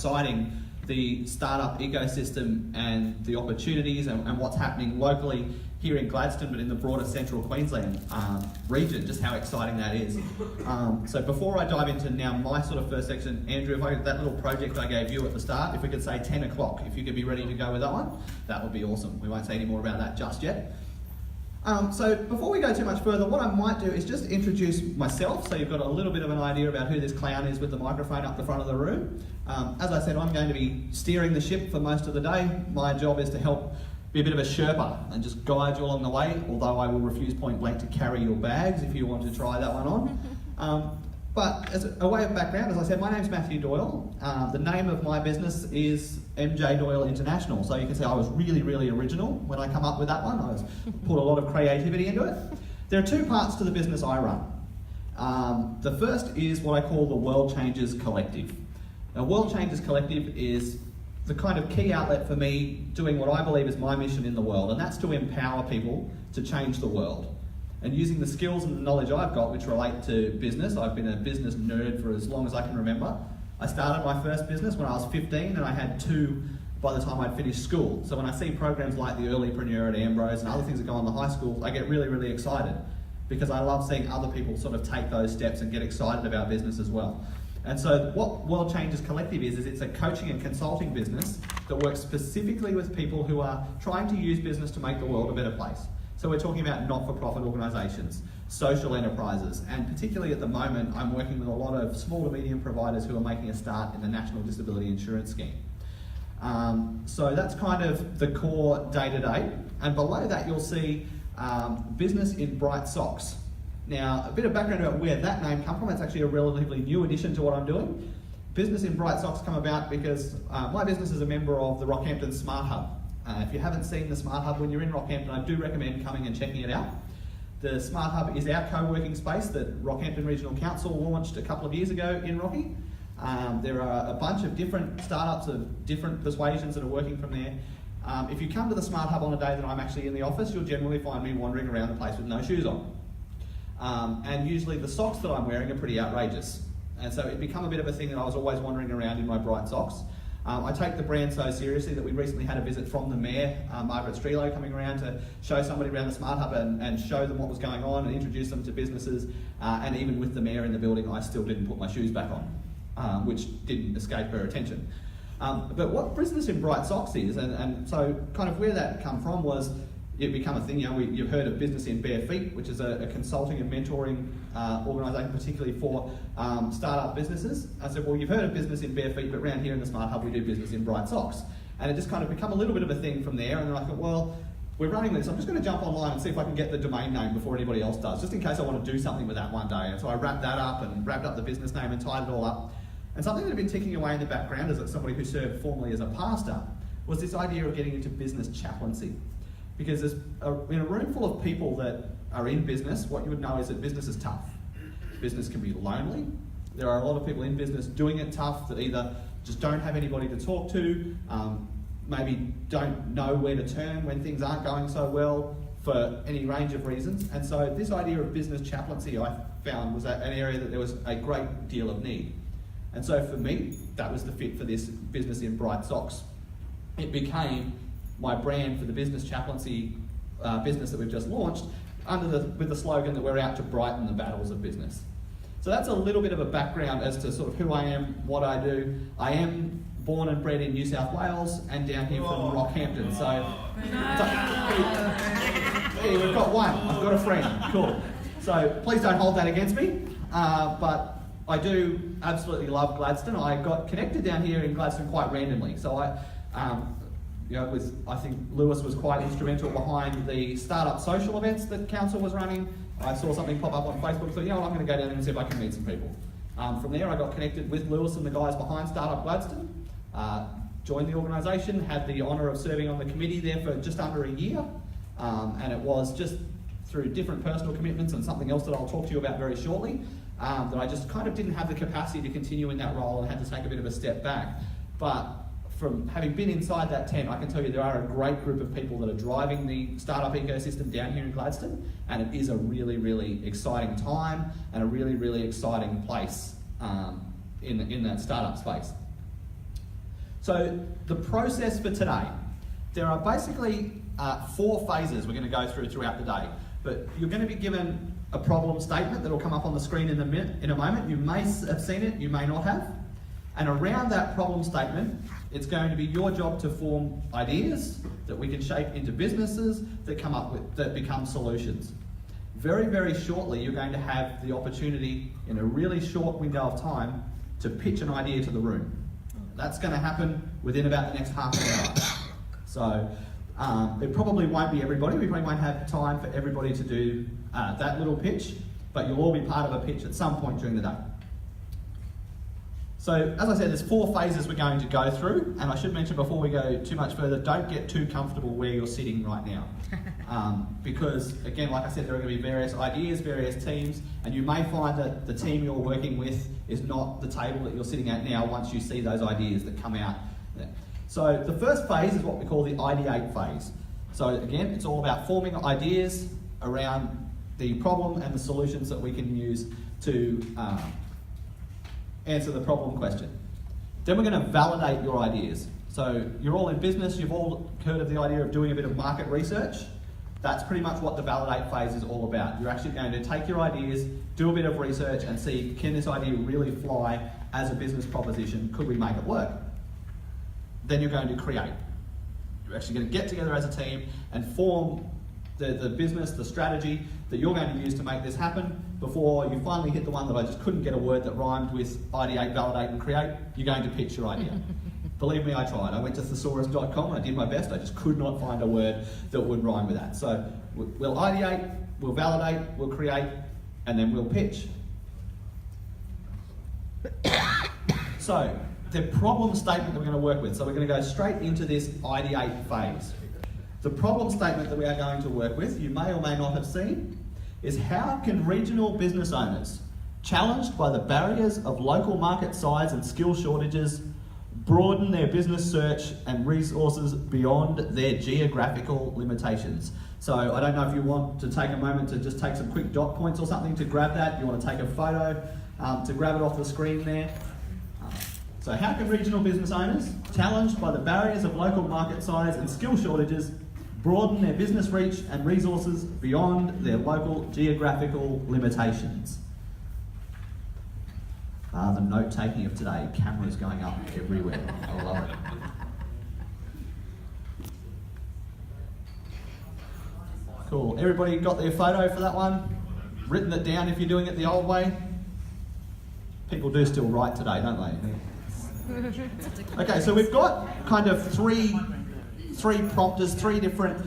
exciting the startup ecosystem and the opportunities and what's happening locally here in Gladstone, but in the broader central Queensland region, just how exciting that is. So before I dive into now my sort of first section, Andrew, if that little project I gave you at the start, if we could say 10 o'clock, if you could be ready to go with that one, that would be awesome. We won't say any more about that just yet. So before we go too much further, what I might do is just introduce myself, so you've got a little bit of an idea about who this clown is with the microphone up the front of the room. As I said, I'm going to be steering the ship for most of the day. My job is to help be a bit of a Sherpa and just guide you along the way, although I will refuse point blank to carry your bags if you want to try that one on. But as a way of background, as I said, my name's Matthew Doyle. The name of my business is MJ Doyle International. So you can see I was really, really original when I come up with that one. I put a lot of creativity into it. There are two parts to the business I run. The first is what I call the World Changers Collective. Now, World Changers Collective is the kind of key outlet for me doing what I believe is my mission in the world, and that's to empower people to change the world. And using the skills and the knowledge I've got, which relate to business, I've been a business nerd for as long as I can remember. I started my first business when I was 15, and I had two by the time I'd finished school. So when I see programs like the Earlypreneur at Ambrose and other things that go on in the high school, I get really, really excited because I love seeing other people sort of take those steps and get excited about business as well. And so what World Changers Collective is it's a coaching and consulting business that works specifically with people who are trying to use business to make the world a better place. So we're talking about not-for-profit organisations, social enterprises, and particularly at the moment, I'm working with a lot of small to medium providers who are making a start in the National Disability Insurance Scheme. So that's kind of the core day-to-day. And below that, you'll see business in bright socks. Now, a bit of background about where that name comes from. It's actually a relatively new addition to what I'm doing. Business in bright socks come about because my business is a member of the Rockhampton Smart Hub. If you haven't seen the Smart Hub when you're in Rockhampton, I do recommend coming and checking it out. The Smart Hub is our co-working space that Rockhampton Regional Council launched a couple of years ago in Rocky. There are a bunch of different startups of different persuasions that are working from there. If you come to the Smart Hub on a day that I'm actually in the office, you'll generally find me wandering around the place with no shoes on. And usually the socks that I'm wearing are pretty outrageous. And so it became a bit of a thing that I was always wandering around in my bright socks. I take the brand so seriously that we recently had a visit from the Mayor, Margaret Strelo, coming around to show somebody around the Smart Hub and show them what was going on and introduce them to businesses. And even with the Mayor in the building, I still didn't put my shoes back on, which didn't escape her attention. But what business in bright socks is, and so kind of where that come from was, it become a thing. You've heard of Business in Bare Feet, which is a consulting and mentoring organisation, particularly for startup businesses. I said, well, you've heard of Business in Bare Feet, but around here in the Smart Hub, we do business in bright socks. And it just kind of become a little bit of a thing from there. And then I thought, well, we're running this. I'm just going to jump online and see if I can get the domain name before anybody else does, just in case I want to do something with that one day. And so I wrapped that up and wrapped up the business name and tied it all up. And something that had been ticking away in the background as somebody who served formerly as a pastor was this idea of getting into business chaplaincy. Because in a room full of people that are in business, what you would know is that business is tough. Business can be lonely. There are a lot of people in business doing it tough that either just don't have anybody to talk to, maybe don't know where to turn when things aren't going so well for any range of reasons. And so this idea of business chaplaincy I found was an area that there was a great deal of need. And so for me, that was the fit for this Business in Bright Socks. It became my brand for the business chaplaincy business that we've just launched with the slogan that we're out to brighten the battles of business. So that's a little bit of a background as to sort of who I am, what I do. I am born and bred in New South Wales and down here from Rockhampton. So hey, we've got one. I've got a friend. Cool. So please don't hold that against me. But I do absolutely love Gladstone. I got connected down here in Gladstone quite randomly. So I think Lewis was quite instrumental behind the startup social events that council was running. I saw something pop up on Facebook, so I'm going to go down there and see if I can meet some people. From there, I got connected with Lewis and the guys behind Startup Gladstone, joined the organisation, had the honour of serving on the committee there for just under a year, and it was just through different personal commitments and something else that I'll talk to you about very shortly, that I just kind of didn't have the capacity to continue in that role and had to take a bit of a step back. But from having been inside that tent, I can tell you there are a great group of people that are driving the startup ecosystem down here in Gladstone, and it is a really, really exciting time and a really, really exciting place in that startup space. So the process for today, there are basically 4 phases we're going to go throughout the day. But you're going to be given a problem statement that will come up on the screen in a moment. You may have seen it, you may not have. And around that problem statement, it's going to be your job to form ideas that we can shape into businesses that become solutions. Very, very shortly, you're going to have the opportunity in a really short window of time to pitch an idea to the room. That's going to happen within about the next half an hour. So it probably won't be everybody. We probably won't have time for everybody to do that little pitch, but you'll all be part of a pitch at some point during the day. So, as I said, there's 4 phases we're going to go through, and I should mention before we go too much further, don't get too comfortable where you're sitting right now. Because, again, like I said, there are going to be various ideas, various teams, and you may find that the team you're working with is not the table that you're sitting at now once you see those ideas that come out there. So, the first phase is what we call the ideate phase. So, again, it's all about forming ideas around the problem and the solutions that we can use to answer the problem question. Then we're going to validate your ideas. So you're all in business, you've all heard of the idea of doing a bit of market research. That's pretty much what the validate phase is all about. You're actually going to take your ideas, do a bit of research and see, can this idea really fly as a business proposition? Could we make it work? Then you're going to create. You're actually going to get together as a team and form the business, the strategy that you're going to use to make this happen. Before you finally hit the one that I just couldn't get a word that rhymed with ideate, validate and create, you're going to pitch your idea. Believe me, I tried. I went to thesaurus.com and I did my best. I just could not find a word that would rhyme with that. So we'll ideate, we'll validate, we'll create, and then we'll pitch. So the problem statement that we're going to work with. So we're going to go straight into this ideate phase. The problem statement that we are going to work with, you may or may not have seen, is how can regional business owners, challenged by the barriers of local market size and skill shortages, broaden their business search and resources beyond their geographical limitations? So I don't know if you want to take a moment to just take some quick dot points or something to grab that. You want to take a photo to grab it off the screen there. So how can regional business owners, challenged by the barriers of local market size and skill shortages, broaden their business reach and resources beyond their local geographical limitations? The note-taking of today, cameras going up everywhere. I love it. Cool. Everybody got their photo for that one? Written it down if you're doing it the old way? People do still write today, don't they? Okay, so we've got kind of three prompters, 3 different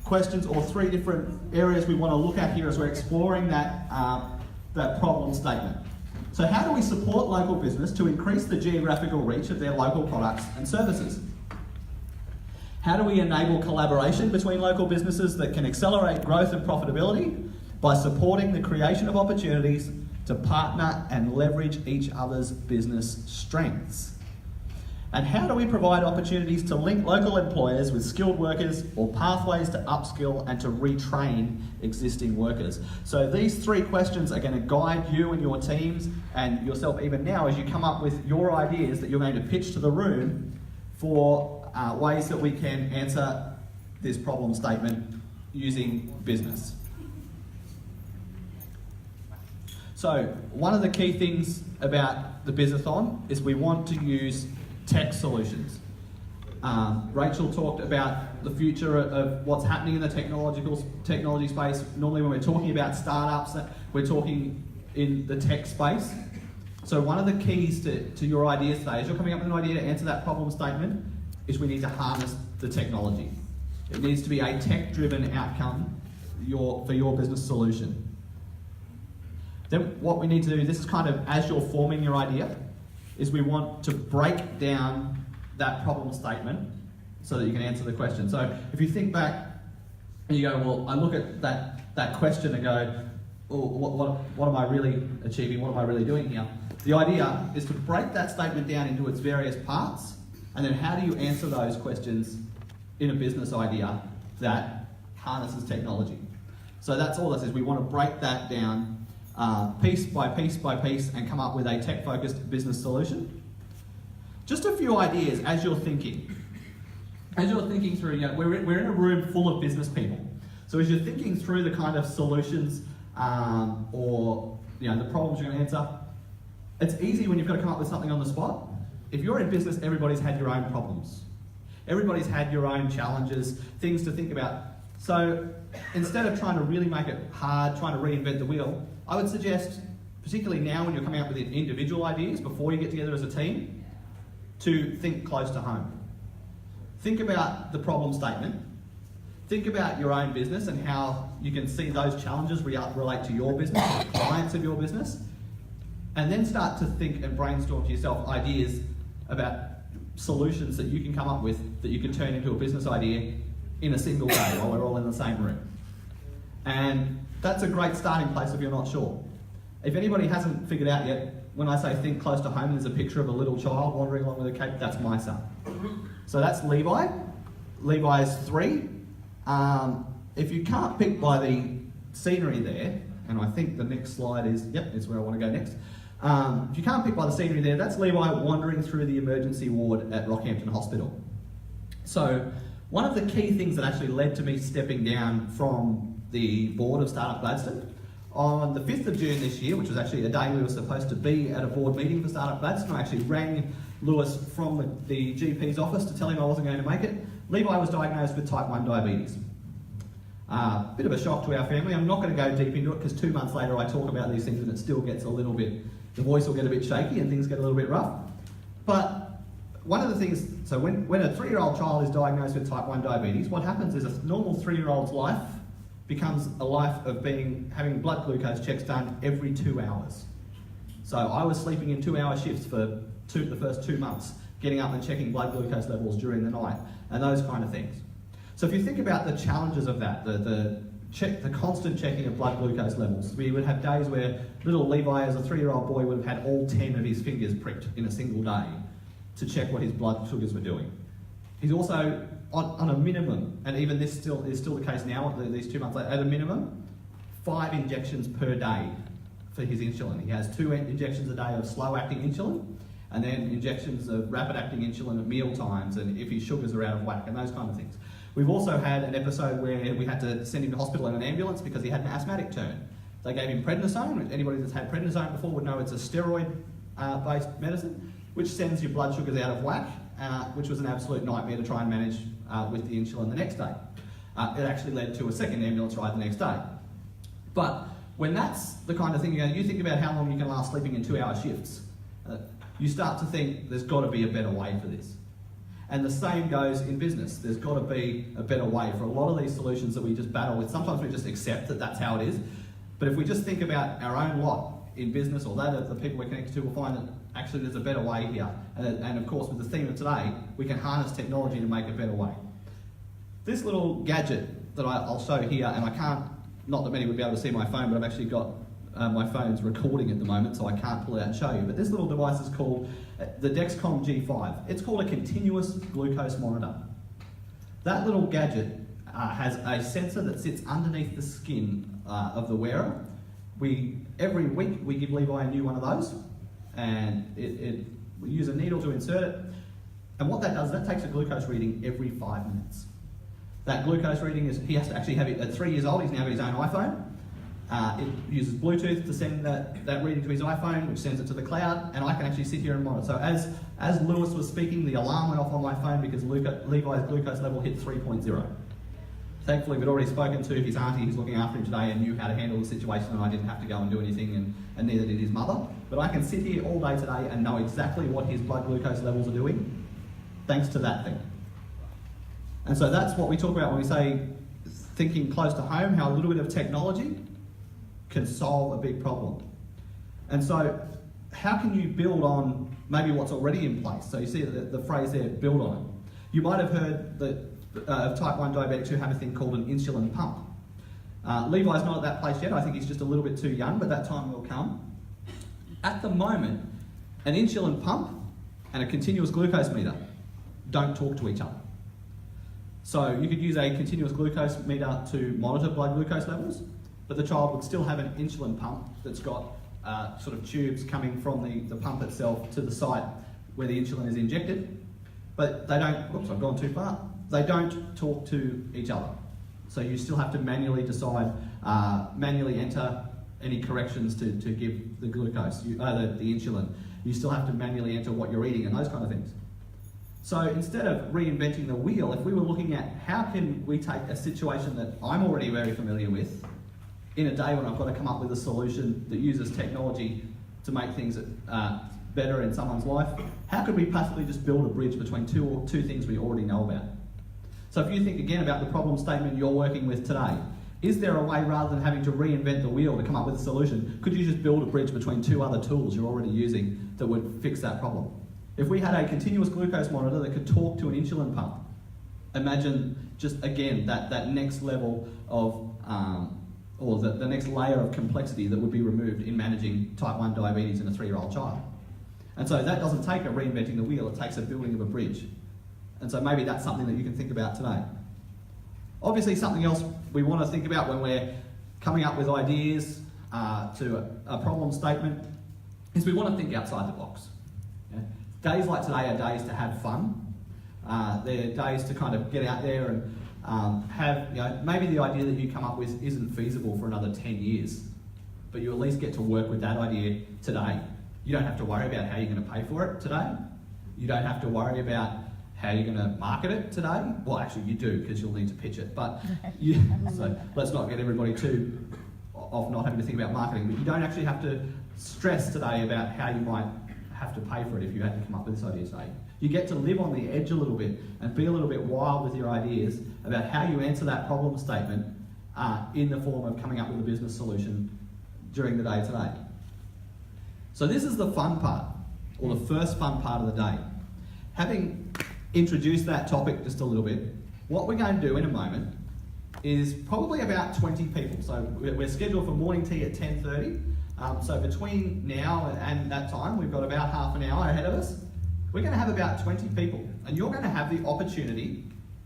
questions or 3 different areas we want to look at here as we're exploring that problem statement. So how do we support local business to increase the geographical reach of their local products and services? How do we enable collaboration between local businesses that can accelerate growth and profitability by supporting the creation of opportunities to partner and leverage each other's business strengths? And how do we provide opportunities to link local employers with skilled workers or pathways to upskill and to retrain existing workers? So these 3 questions are going to guide you and your teams and yourself even now as you come up with your ideas that you're going to pitch to the room for ways that we can answer this problem statement using business. So one of the key things about the Bizathon is we want to use tech solutions. Rachel talked about the future of what's happening in the technology space. Normally when we're talking about startups, we're talking in the tech space. So one of the keys to your ideas today, as you're coming up with an idea to answer that problem statement, is we need to harness the technology. It needs to be a tech-driven outcome for your business solution. Then what we need to do, this is kind of as you're forming your idea, is we want to break down that problem statement so that you can answer the question. So if you think back and you go, well, I look at that question and go, oh, what am I really achieving? What am I really doing here? The idea is to break that statement down into its various parts, and then how do you answer those questions in a business idea that harnesses technology? So that's all this is. We want to break that down piece by piece by piece and come up with a tech-focused business solution. Just a few ideas as you're thinking. As you're thinking through, we're in a room full of business people. So as you're thinking through the kind of solutions or the problems you're going to answer, it's easy when you've got to come up with something on the spot. If you're in business, everybody's had your own problems. Everybody's had your own challenges, things to think about. So instead of trying to really make it hard, trying to reinvent the wheel, I would suggest, particularly now when you're coming up with individual ideas before you get together as a team, to think close to home. Think about the problem statement. Think about your own business and how you can see those challenges relate to your business, the clients of your business, and then start to think and brainstorm to yourself ideas about solutions that you can come up with that you can turn into a business idea in a single day while we're all in the same room. And that's a great starting place if you're not sure. If anybody hasn't figured out yet, when I say think close to home, there's a picture of a little child wandering along with a cape. That's my son. So that's Levi. Levi is 3. If you can't pick by the scenery there, and I think the next slide is where I want to go next. If you can't pick by the scenery there, that's Levi wandering through the emergency ward at Rockhampton Hospital. So one of the key things that actually led to me stepping down from the board of Startup Gladstone, on the 5th of June this year, which was actually a day we were supposed to be at a board meeting for Startup Gladstone, I actually rang Lewis from the GP's office to tell him I wasn't going to make it. Levi was diagnosed with type 1 diabetes. Bit of a shock to our family. I'm not going to go deep into it because 2 months later I talk about these things and it still gets a little bit, the voice will get a bit shaky and things get a little bit rough. But one of the things, so when a 3-year-old child is diagnosed with type 1 diabetes, what happens is a normal 3-year-old's life becomes a life of having blood glucose checks done every 2 hours. So I was sleeping in 2-hour shifts for the first 2 months, getting up and checking blood glucose levels during the night, and those kind of things. So if you think about the challenges of that, the constant checking of blood glucose levels, we would have days where little Levi, as a 3-year-old boy, would have had all 10 of his fingers pricked in a single day to check what his blood sugars were doing. He's also on a minimum, and even this is still the case now, these 2 months later, at a minimum, 5 injections per day for his insulin. He has 2 injections a day of slow-acting insulin, and then injections of rapid-acting insulin at meal times, and if his sugars are out of whack, and those kind of things. We've also had an episode where we had to send him to hospital in an ambulance because he had an asthmatic turn. They gave him prednisone. Anybody that's had prednisone before would know it's a steroid-based medicine, which sends your blood sugars out of whack, which was an absolute nightmare to try and manage with the insulin the next day. It actually led to a second ambulance ride the next day. But when that's the kind of thing, you think about how long you can last sleeping in 2-hour shifts, you start to think there's got to be a better way for this. And the same goes in business. There's got to be a better way for a lot of these solutions that we just battle with. Sometimes we just accept that that's how it is. But if we just think about our own lot in business or that of the people we're connected to, we'll find that actually there's a better way here. And of course, with the theme of today, we can harness technology to make a better way. This little gadget that I'll show here, and I can't, not that many would be able to see my phone, but I've actually got my phone's recording at the moment, so I can't pull it out and show you. But this little device is called the Dexcom G5. It's called a continuous glucose monitor. That little gadget has a sensor that sits underneath the skin of the wearer. Every week we give Levi a new one of those, and we use a needle to insert it. And what that does, that takes a glucose reading every 5 minutes. That glucose reading he has to actually have it at 3 years old. He's now got his own iPhone. It uses Bluetooth to send that reading to his iPhone, which sends it to the cloud, and I can actually sit here and monitor. So as Lewis was speaking, the alarm went off on my phone because Levi's glucose level hit 3.0. Thankfully, we'd already spoken to his auntie who's looking after him today and knew how to handle the situation, and I didn't have to go and do anything, and neither did his mother. But I can sit here all day today and know exactly what his blood glucose levels are doing, thanks to that thing. And so that's what we talk about when we say thinking close to home, how a little bit of technology can solve a big problem. And so how can you build on maybe what's already in place? So you see the phrase there, build on it. You might have heard that of type 1 diabetics who have a thing called an insulin pump. Levi's not at that place yet. I think he's just a little bit too young, but that time will come. At the moment, an insulin pump and a continuous glucose meter don't talk to each other. So you could use a continuous glucose meter to monitor blood glucose levels, but the child would still have an insulin pump that's got sort of tubes coming from the pump itself to the site where the insulin is injected, but they don't, whoops, I've gone too far. They don't talk to each other. So you still have to manually decide, manually enter any corrections to give the glucose, the insulin. You still have to manually enter what you're eating and those kind of things. So instead of reinventing the wheel, if we were looking at how can we take a situation that I'm already very familiar with, in a day when I've got to come up with a solution that uses technology to make things better in someone's life, how could we possibly just build a bridge between two things we already know about? So if you think again about the problem statement you're working with today, is there a way, rather than having to reinvent the wheel to come up with a solution, could you just build a bridge between two other tools you're already using that would fix that problem? If we had a continuous glucose monitor that could talk to an insulin pump, imagine just again that next level of, or the next layer of complexity that would be removed in managing type 1 diabetes in a 3-year-old child. And so that doesn't take a reinventing the wheel, it takes a building of a bridge. And so maybe that's something that you can think about today. Obviously, something else we want to think about when we're coming up with ideas to a problem statement is we want to think outside the box. Yeah? Days like today are days to have fun. They're days to kind of get out there and have, maybe the idea that you come up with isn't feasible for another 10 years, but you at least get to work with that idea today. You don't have to worry about how you're going to pay for it today. You don't have to worry about how you're going to market it today. Well, actually you do, because you'll need to pitch it, but so let's not get everybody too off not having to think about marketing, but you don't actually have to stress today about how you might have to pay for it if you had to come up with this idea today. You get to live on the edge a little bit and be a little bit wild with your ideas about how you answer that problem statement in the form of coming up with a business solution during the day today. So this is the fun part, or the first fun part of the day. Having introduced that topic just a little bit, what we're going to do in a moment is probably about 20 people. So we're scheduled for morning tea at 10:30. So between now and that time, we've got about half an hour ahead of us. We're going to have about 20 people, and you're going to have the opportunity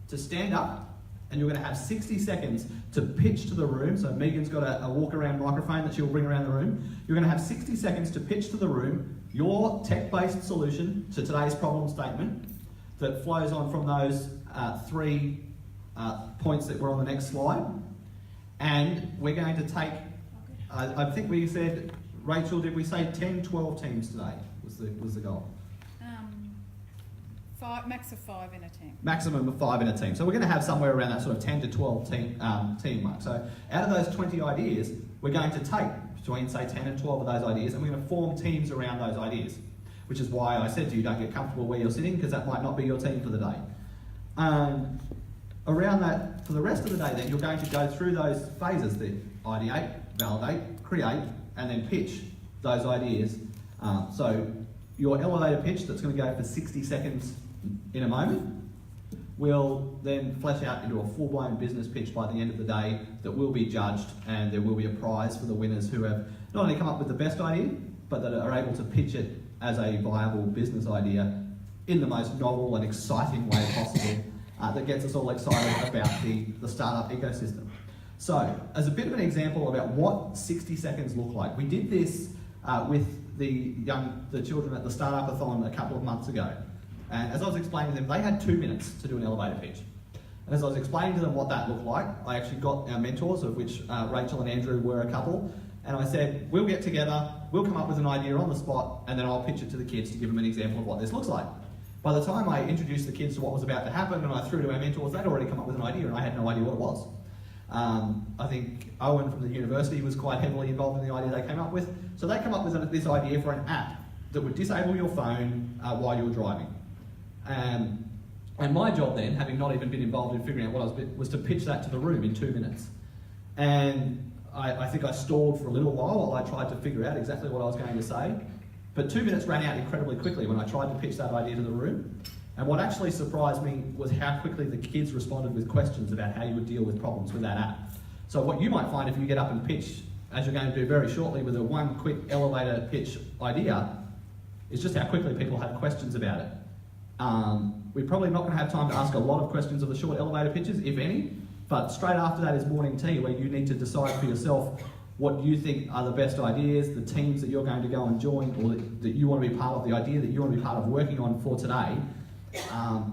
to stand up, and you're going to have 60 seconds to pitch to the room. So Megan's got a walk-around microphone that she'll bring around the room. You're going to have 60 seconds to pitch to the room your tech-based solution to today's problem statement that flows on from those 3 points that were on the next slide. And we're going to take, I think we said, Rachel, did we say 10, 12 teams today was the goal? Max of 5 in a team. Maximum of 5 in a team. So we're going to have somewhere around that sort of 10 to 12 team mark. So out of those 20 ideas, we're going to take between, say, 10 and 12 of those ideas, and we're going to form teams around those ideas, which is why I said to you, don't get comfortable where you're sitting, because that might not be your team for the day. Around that, for the rest of the day then, you're going to go through those phases, the ideate, validate, create, and then pitch those ideas. So your elevator pitch that's going to go for 60 seconds in a moment will then flesh out into a full-blown business pitch by the end of the day that will be judged, and there will be a prize for the winners who have not only come up with the best idea, but that are able to pitch it as a viable business idea in the most novel and exciting way possible that gets us all excited about the startup ecosystem. So, as a bit of an example about what 60 seconds look like, we did this with the children at the Startup-a-thon a couple of months ago. And as I was explaining to them, they had 2 minutes to do an elevator pitch. And as I was explaining to them what that looked like, I actually got our mentors, of which Rachel and Andrew were a couple, and I said, we'll get together, we'll come up with an idea on the spot, and then I'll pitch it to the kids to give them an example of what this looks like. By the time I introduced the kids to what was about to happen and I threw to our mentors, they'd already come up with an idea and I had no idea what it was. I think Owen from the university was quite heavily involved in the idea they came up with. So they come up with this idea for an app that would disable your phone while you were driving. And my job then, having not even been involved in figuring out what I was to pitch that to the room in 2 minutes. And I think I stalled for a little while I tried to figure out exactly what I was going to say. But 2 minutes ran out incredibly quickly when I tried to pitch that idea to the room. And what actually surprised me was how quickly the kids responded with questions about how you would deal with problems with that app. So what you might find if you get up and pitch, as you're going to do very shortly with a one quick elevator pitch idea, is just how quickly people have questions about it. We're probably not going to have time to ask a lot of questions of the short elevator pitches, if any, but straight after that is morning tea, where you need to decide for yourself what you think are the best ideas, the teams that you're going to go and join, or that you want to be part of, the idea that you want to be part of working on for today.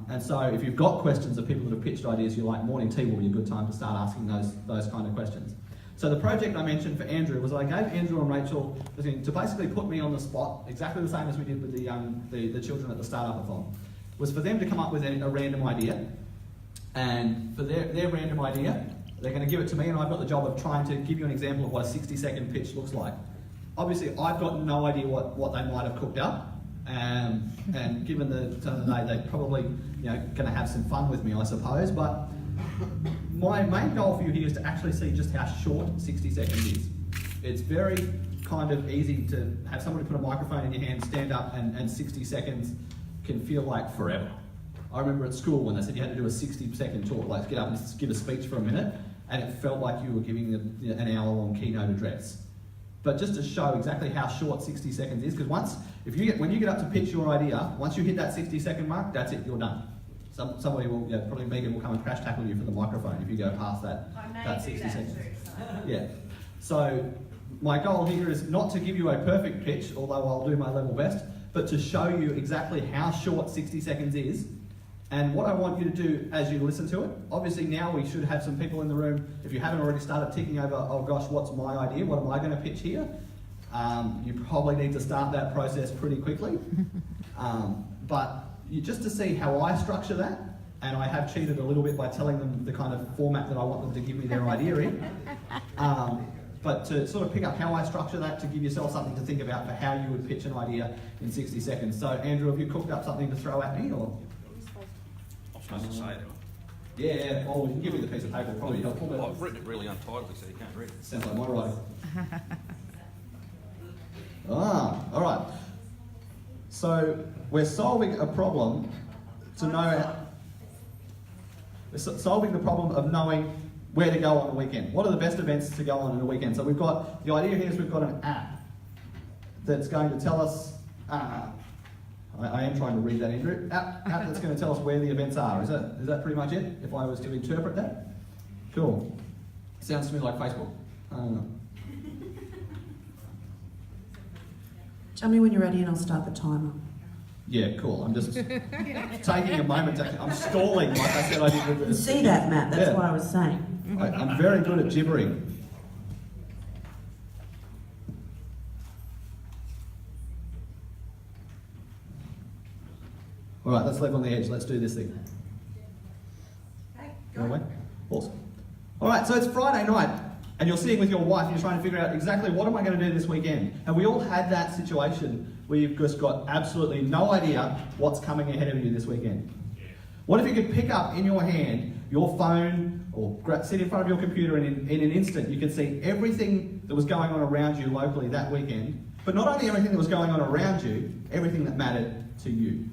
And so if you've got questions of people that have pitched ideas you like, morning tea will be a good time to start asking those kind of questions. So the project I mentioned for Andrew was I gave Andrew and Rachel to basically put me on the spot, exactly the same as we did with the children at the Startup-a-thon, was for them to come up with a random idea. And for their random idea, they're going to give it to me, and I've got the job of trying to give you an example of what a 60-second pitch looks like. Obviously, I've got no idea what they might have cooked up, and given the time of the day, they're probably going to have some fun with me, I suppose. But my main goal for you here is to actually see just how short 60 seconds is. It's very kind of easy to have somebody put a microphone in your hand, stand up, and 60 seconds can feel like forever. I remember at school when they said you had to do a 60-second talk, like get up and give a speech for a minute, and it felt like you were giving an hour-long keynote address. But just to show exactly how short 60 seconds is, because when you get up to pitch your idea, once you hit that 60-second mark, that's it, you're done. Somebody will, probably Megan will come and crash tackle you for the microphone if you go past that 60 seconds. Yeah. So my goal here is not to give you a perfect pitch, although I'll do my level best, but to show you exactly how short 60 seconds is. And what I want you to do as you listen to it, obviously now we should have some people in the room, if you haven't already started ticking over, oh gosh, what's my idea? What am I going to pitch here? You probably need to start that process pretty quickly. But just to see how I structure that, and I have cheated a little bit by telling them the kind of format that I want them to give me their idea in. But to sort of pick up how I structure that to give yourself something to think about for how you would pitch an idea in 60 seconds. So Andrew, have you cooked up something to throw at me, or? I'm supposed to say it. Yeah, well, you can give me the piece of paper, probably helpful. Well, I've written it really untidily, so you can't read it. Sounds like my writing. All right. So we're solving a problem to know. We're solving the problem of knowing where to go on a weekend. What are the best events to go on in a weekend? So we've got, the idea here is we've got an app that's going to tell us, I am trying to read that, Andrew. App that's going to tell us where the events are. Is that pretty much it, if I was to interpret that? Cool. Sounds to me like Facebook. I don't know. Tell me when you're ready and I'll start the timer. Yeah, cool. I'm just taking a moment to, I'm stalling like I said I did with You this. see that, Matt? That's what I was saying. I'm very good at gibbering. All right, let's leave on the edge. Let's do this thing. Okay, Go away. Awesome. All right, so it's Friday night, and you're sitting with your wife and you're trying to figure out exactly what am I going to do this weekend. And we all had that situation where you've just got absolutely no idea what's coming ahead of you this weekend. What if you could pick up in your hand your phone or sit in front of your computer and in an instant you could see everything that was going on around you locally that weekend, but not only everything that was going on around you, everything that mattered to you.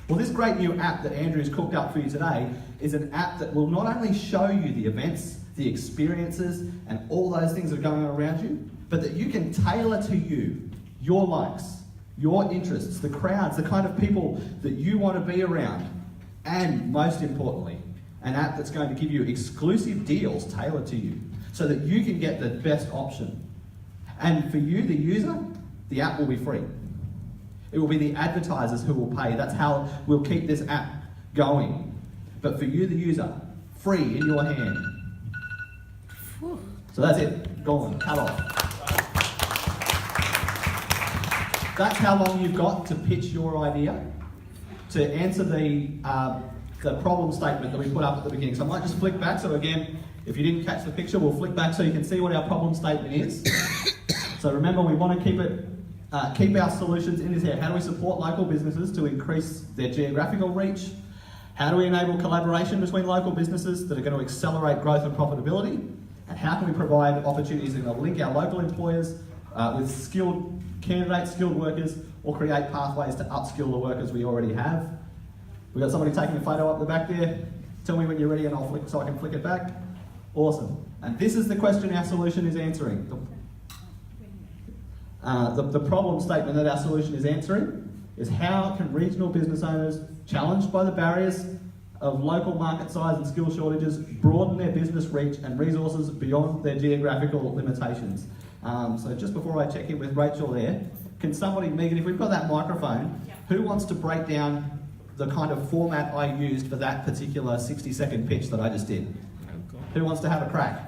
Well, this great new app that Andrew's cooked up for you today is an app that will not only show you the events, the experiences, and all those things that are going on around you, but that you can tailor to you, your likes, your interests, the crowds, the kind of people that you want to be around, and most importantly, an app that's going to give you exclusive deals tailored to you so that you can get the best option. And for you, the user, the app will be free. It will be the advertisers who will pay. That's how we'll keep this app going. But for you, the user, free in your hand. So that's it. Gone. Cut off. That's how long you've got to pitch your idea to answer the problem statement that we put up at the beginning. So I might just flick back. So again, if you didn't catch the picture, we'll flick back so you can see what our problem statement is. So remember, we want to keep our solutions in this area. How do we support local businesses to increase their geographical reach? How do we enable collaboration between local businesses that are going to accelerate growth and profitability? And how can we provide opportunities that are going to link our local employers with skilled candidates, skilled workers, or create pathways to upskill the workers we already have? We've got somebody taking a photo up the back there. Tell me when you're ready and I'll flick so I can flick it back. Awesome. And this is the question our solution is answering. The problem statement that our solution is answering is how can regional business owners, challenged by the barriers of local market size and skill shortages, broaden their business reach and resources beyond their geographical limitations? So just before I check in with Rachel there, can somebody, Megan, if we've got that microphone, who wants to break down the kind of format I used for that particular 60-second pitch that I just did? Who wants to have a crack?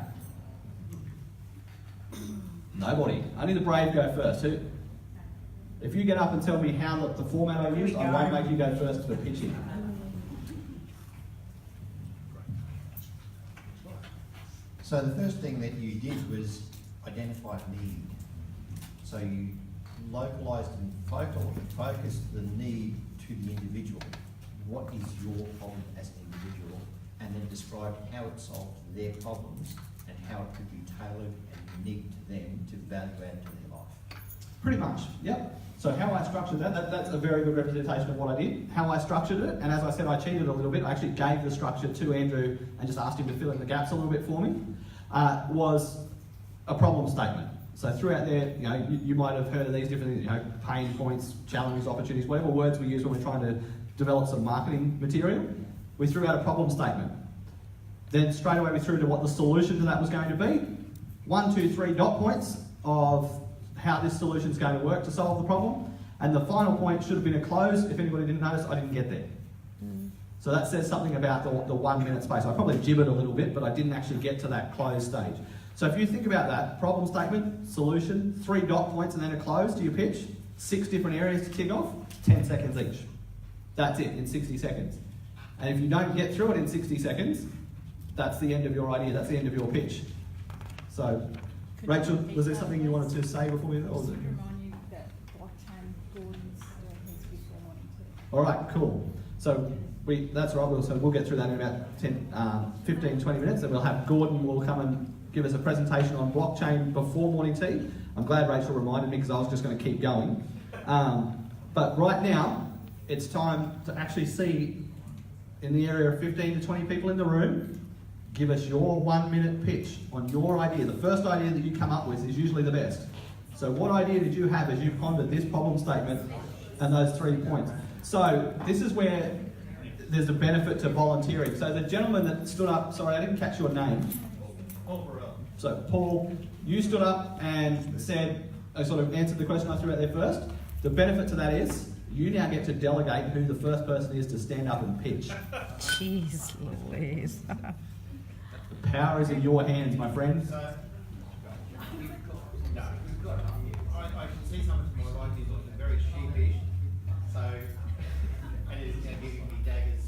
Nobody. Only the brave go first. Who? If you get up and tell me how the format I used, I won't make you go first for pitching. So the first thing that you did was identify need. So you localised and focused the need to the individual. What is your problem as an individual? And then describe how it solved their problems and how it could be tailored and unique to them to value add to their life. Pretty much, yep. So how I structured that's a very good representation of what I did. How I structured it, and as I said, I cheated a little bit. I actually gave the structure to Andrew and just asked him to fill in the gaps a little bit for me, was a problem statement. So throughout there, you might have heard of these different things, pain points, challenges, opportunities, whatever words we use when we're trying to develop some marketing material. We threw out a problem statement. Then straight away we threw to what the solution to that was going to be. 1, 2, 3 dot points of how this solution is going to work to solve the problem. And the final point should have been a close. If anybody didn't notice, I didn't get there. So that says something about the 1 minute space. I probably gibbered a little bit, but I didn't actually get to that close stage. So if you think about that, problem statement, solution, 3 dot points and then a close to your pitch, 6 different areas to tick off, 10 seconds each. That's it in 60 seconds. And if you don't get through it in 60 seconds, that's the end of your idea, that's the end of your pitch. So, Rachel, was there something you wanted to say before we... Just to remind you that blockchain Gordon's needs before morning too. All right, cool. So that's right. We'll get through that in about 10, 15, 20 minutes, and we'll have Gordon will come and give us a presentation on blockchain before morning tea. I'm glad Rachel reminded me because I was just going to keep going. But right now, it's time to actually see, in the area of 15 to 20 people in the room, give us your 1 minute pitch on your idea. The first idea that you come up with is usually the best. So what idea did you have as you pondered this problem statement and those 3 points? So this is where there's a benefit to volunteering. So the gentleman that stood up, sorry, I didn't catch your name. So Paul, you stood up and said, I sort of answered the question I threw out there first. The benefit to that is, you now get to delegate who the first person is to stand up and pitch. Jeez Louise. The power is in your hands, my friend. So, I can see someone to my right who's looking very sheepish, so, and is giving me daggers.